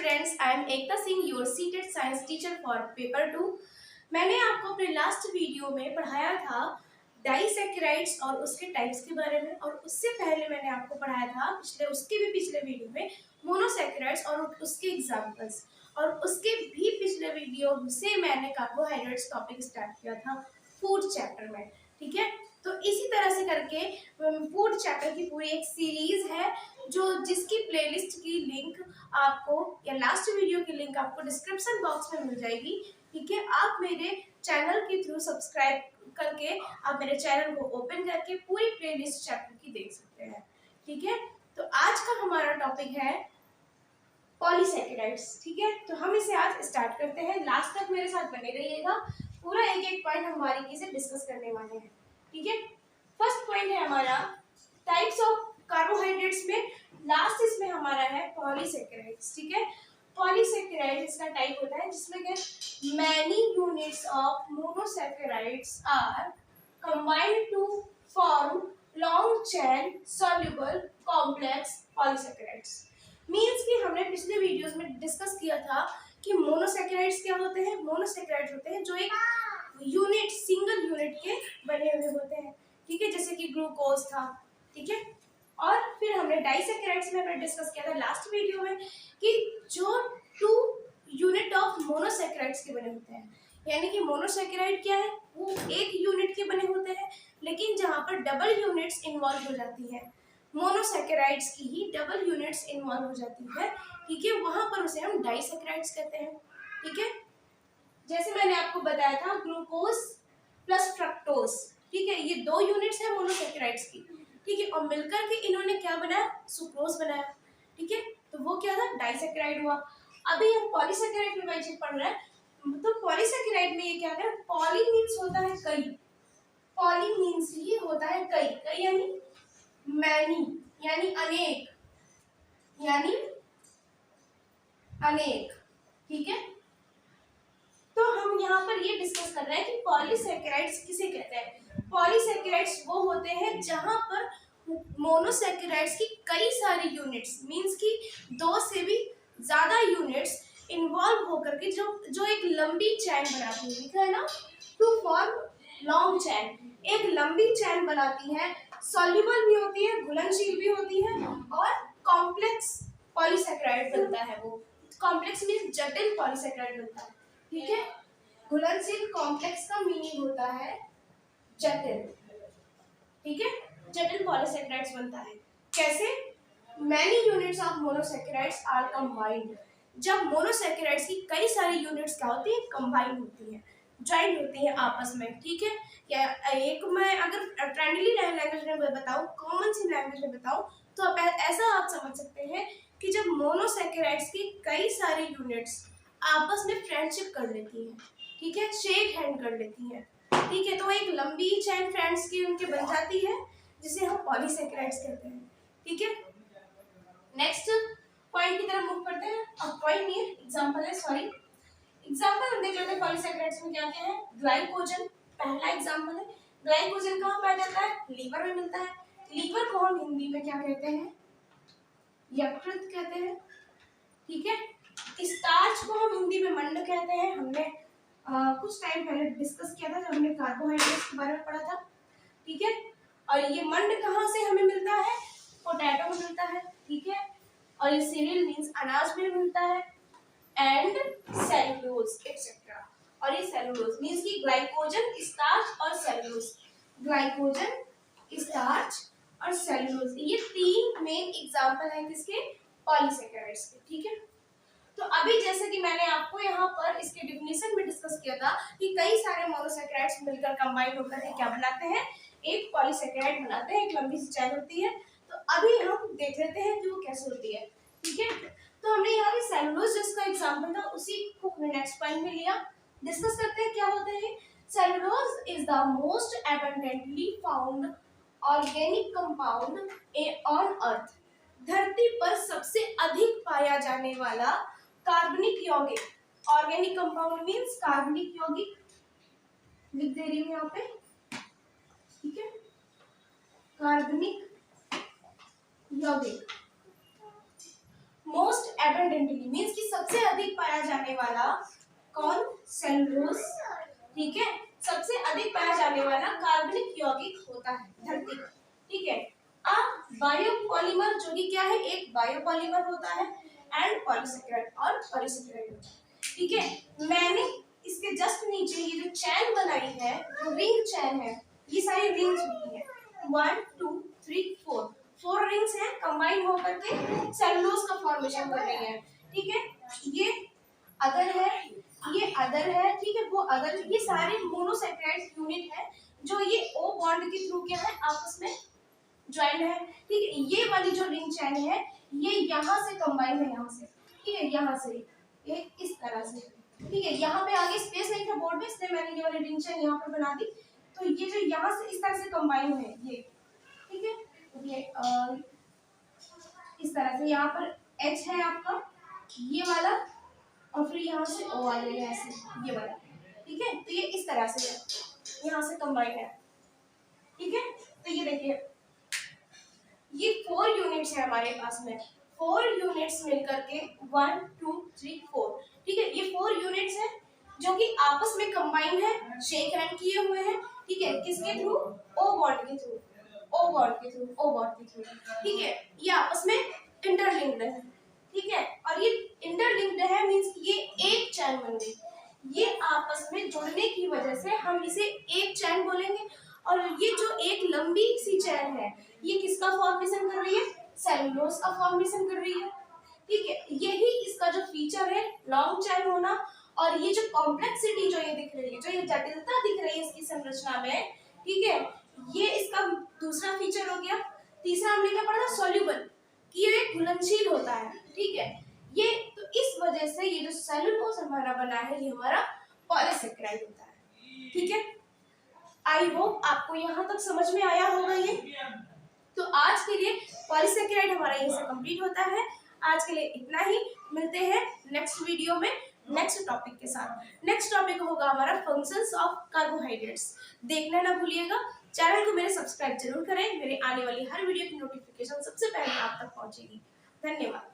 Students, I am Ekta Singh, your seated science teacher for paper 2। मैंने आपको अपने last video में पढ़ाया था डाइसैकेराइड्स और उसके टाइप्स के बारे में, और उससे पहले मैंने आपको पढ़ाया था पिछले वीडियो में मोनोसैकेराइड्स और उसके एग्जांपल्स, और उसके भी पिछले वीडियो से मैंने कार्बोहाइड्रेट्स टॉपिक स्टार्ट किया था फूड चैप्टर में। ठीक है, तो इसी तरह से करके फूड चैप्टर की पूरी एक सीरीज है जिसकी प्लेलिस्ट की लिंक आपको, या लास्ट वीडियो की लिंक आपको डिस्क्रिप्शन बॉक्स में मिल जाएगी। ठीक है, आप मेरे चैनल के थ्रू सब्सक्राइब करके आप मेरे चैनल को ओपन करके पूरी प्लेलिस्ट चैप्टर की देख सकते हैं। ठीक है, तो आज का हमारा टॉपिक है पॉलीसैकेराइड्स। ठीक है, तो हम इसे आज स्टार्ट करते हैं। लास्ट तक मेरे साथ बने रहिएगा, पूरा एक एक पॉइंट हम बारीकी से डिस्कस करने वाले हैं। ठीक है, फर्स्ट पॉइंट है हमारा टाइप्स ऑफ कार्बोहाइड्रेट्स में, लास्ट इसमें हमारा है पॉलीसैकेराइड्स। ठीक है, पॉलीसैकेराइड्स इसका टाइप होता है जिसमें कि many units of monosaccharides are combined to form long chain soluble complex polysaccharides. Means कि हमने पिछले वीडियोस में डिस्कस किया था कि मोनोसैकेराइड्स क्या होते हैं। मोनोसैकेराइड्स होते हैं जो एक यूनिट, सिंगल यूनिट के बने हुए होते हैं। ठीक है, जैसे कि ग्लूकोज था। ठीक है, और फिर हमने डाइसैकेराइड्स में हमने डिस्कस किया था लास्ट वीडियो में कि जो 2 यूनिट ऑफ मोनोसैकेराइड्स के बने होते हैं, यानी कि मोनोसैकेराइड क्या है, वो एक यूनिट के बने होते हैं, लेकिन जहाँ पर डबल यूनिट्स इन्वॉल्व हो जाती है, मोनोसैकेराइड्स की ही डबल यूनिट्स इन्वॉल्व हो जाती है। ठीक है, वहां पर उसे हम डाइसैकेराइड्स कहते हैं। ठीक है, जैसे मैंने आपको बताया था ग्लूकोज प्लस फ्रक्टोज। ठीक है, ये 2 यूनिट्स है मोनोसैकेराइड्स की। ठीक है, और मिलकर के इन्होंने क्या बनाया, सुक्रोज बनाया। ठीक है, तो वो क्या था, डाइसैकेराइड हुआ। अभी हम पॉलीसैकेराइड में चीज पढ़ रहे हैं, तो पॉलीसैकेराइड में ये क्या है, पॉली मीन्स होता है कई, पॉली मीन्स ही होता है कई, कई यानी मैनी, यानी अनेक, यानी अनेक। ठीक है, तो हम यहाँ पर ये डिस्कस कर रहे हैं कि पॉलीसैकेराइड्स किसे कहते हैं। पॉलीसैकेराइड्स वो होते हैं जहां पर मोनोसैकेराइड्स की कई सारी यूनिट्स, मींस कि 2 से भी ज्यादा यूनिट्स इन्वॉल्व होकर के जो एक लंबी चैन बनाती है। लिखा है ना, टू फॉर्म लॉन्ग चैन, एक लंबी चैन बनाती है, सॉल्युबल भी होती है, घुलनशील भी होती है, और कॉम्प्लेक्स पॉलीसैकेराइड बनता है। वो कॉम्प्लेक्स मींस जटिल पॉलीसैकेराइड बनता है। ठीक है, घुलनशील कॉम्प्लेक्स का मीनिंग होता है जटिल। ठीक है, जटिल पॉलीसैकेराइड्स बनता है। कैसे, many units of monosaccharides are combined, जब मोनोसैकेराइड्स की कई सारी यूनिट्स क्या होती है, कंबाइन होती है, ज्वाइंट होती है आपस में। ठीक है, या एक मैं अगर फ्रेंडली लैंग्वेज में बताऊं, कॉमन सी लैंग्वेज में बताऊं, तो ऐसा आप समझ सकते हैं कि जब मोनोसैकेराइड्स की कई सारी यूनिट्स आपस में फ्रेंडशिप कर लेती हैं, ठीक है, शेक हैंड कर लेती हैं, ठीक है, तो एक लंबी चैन फ्रेंड्स की उनके बन जाती है, जिसे हम पॉलीसैकेराइड्स कहते हैं। ठीक है, नेक्स्ट पॉइंट की तरफ मूव करते हैं। अब पॉइंट नहीं है, एग्जांपल है, सॉरी, एग्जांपल हम देख लेते हैं पॉलीसैकेराइड्स में क्या क्या है। ग्लाइकोजन पहला एग्जांपल है। ग्लाइकोजन कहाँ पाया जाता है, लीवर में मिलता है। लीवर को हम हिंदी में क्या कहते हैं, यकृत कहते हैं। ठीक है, स्टार्च को हम हिंदी में मंड कहते हैं। हमने कुछ टाइम पहले डिस्कस किया था जब हमने कार्बोहाइड्रेट्स के बारे में पढ़ा था। ठीक है, और ये मंड कहाँ से हमें मिलता है, पोटैटो में मिलता है। ठीक है, और ये सीरियल मींस अनाज में मिलता है, एंड सेल्यूलोज एक्सेट्रा। और ये सेल्यूलोज मींस की ग्लाइकोजन, स्टार्च और सेल्यूलोज, ग्लाइकोजन, स्टार्च और सेल्यूलोज, ये 3 मेन एग्जांपल हैं किसके, पॉलीसैकेराइड्स के। ठीक है, तो अभी जैसे कि मैंने आपको यहाँ पर इसके डिफिनेशन में डिस्कस किया था कि कई सारे मोनोसैकेराइड्स मिलकर कंबाइन होकर के क्या बनाते हैं, एक पॉलीसैकेराइड बनाते हैं, एक लंबी सी चैन होती है। तो अभी हम देख लेते हैं कि वो कैसे होती है। ठीक है, तो हमने यहाँ पे सेलुलोज जिसका एग्जांपल था उसी को हमने नेक्स्ट पॉइंट में लिया। डिस्कस करते हैं क्या होता है। Cellulose is the most abundantly found organic compound on earth, धरती पर सबसे अधिक पाया जाने वाला कार्बनिक यौगिक, ऑर्गेनिक कंपाउंड मींस कार्बनिक यौगिक, लिख दे रही हूं यहाँ पे। ठीक है, कार्बनिक यौगिक, मोस्ट एबंडेंटली मीन्स कि सबसे अधिक पाया जाने वाला कौन, सेलुलोज, ठीक है, सबसे अधिक पाया जाने वाला कार्बनिक यौगिक होता है धरती पर, ठीक है। अब बायोपॉलीमर जो कि क्या है, एक बायोपॉलीमर होता है एंड पॉलीसेकेराइड और पॉलीसेकेराइड होता है, ठीक है। मैंने इसके जस्ट नीचे ये जो चैन बनाई है, जो रिंग चैन है, ये सारी रिंग्स होती है 1 2 3 4 4 रिंग्स हैं, कंबाइन होकर के सेलुलोज का फॉर्मेशन कर रही है, ठीक है। ये अदर है, ये अदर है, ठीक है, वो अदर, ये सारे मोनोसेकेराइड यूनिट है जो ये ओ बॉन्ड के थ्रू क्या है आपस में ज्वाइन है, ठीक है। ये वाली जो रिंग चैन है ये यहाँ से कंबाइन है, यहाँ से, ठीक है, यहाँ से ये इस तरह से, ठीक है। यहाँ पे आगे स्पेस नहीं था बोर्ड में, इसलिए मैंने ये वाली रिंग चैन यहाँ पर बना दी। तो ये जो यहाँ से इस तरह से कंबाइन है ये, ठीक है, ये इस तरह से यहाँ पर H है आपका ये वाला, और फिर यहाँ से O आ जाएगा ऐसे, ये वाला, ठीक है। तो ये इस तरह से है, यहाँ से कंबाइन है, ठीक है। तो ये देखिए ये 4 यूनिट्स है हमारे पास में, 4 यूनिट्स मिलकर के 1 2 3 4, ठीक है। ये 4 यूनिट्स है जो कि आपस में कंबाइन है, शेक हैंड किए हुए हैं, ठीक है, किसके थ्रू, ओ बॉन्ड के थ्रू, ओ बॉन्ड के थ्रू, ओ बॉन्ड के थ्रू, ठीक है। ये आपस में इंटरलिंक्ड है, ठीक है, और ये इंटरलिंक्ड है मींस ये एक चैन बन गई, ये आपस में जुड़ने की वजह से हम इसे एक चैन बोलेंगे। और ये जो एक लंबी सी चैन है ये किसका फॉर्मेशन कर रही है, सेलुलोज का फॉर्मेशन कर रही है, ठीक है। यही इसका जो फीचर है लॉन्ग चैन होना, और ये जो कॉम्प्लेक्सिटी जो ये दिख रही है, जो ये जटिलता दिख रही है इसकी संरचना में, ठीक है, ये इसका दूसरा फीचर हो गया। तीसरा हमने क्या पढ़ा था, सॉल्युबल, कि ये घुलनशील होता है, ठीक है। ये तो इस वजह से ये जो सेलुलोज हमारा बना है ये हमारा पॉलीसेकेराइड होता है, ठीक है। आई होप आपको यहाँ तक समझ में आया होगा ये। तो आज के लिए पॉलीसेकेराइड हमारा यहीं से कंप्लीट होता है। आज के लिए इतना ही, मिलते हैं नेक्स्ट वीडियो में नेक्स्ट टॉपिक के साथ। नेक्स्ट टॉपिक होगा हमारा फंक्शंस ऑफ कार्बोहाइड्रेट्स। देखना ना भूलिएगा, चैनल को मेरे सब्सक्राइब जरूर करें, मेरे आने वाली हर वीडियो की नोटिफिकेशन सबसे पहले आप तक पहुंचेगी। धन्यवाद।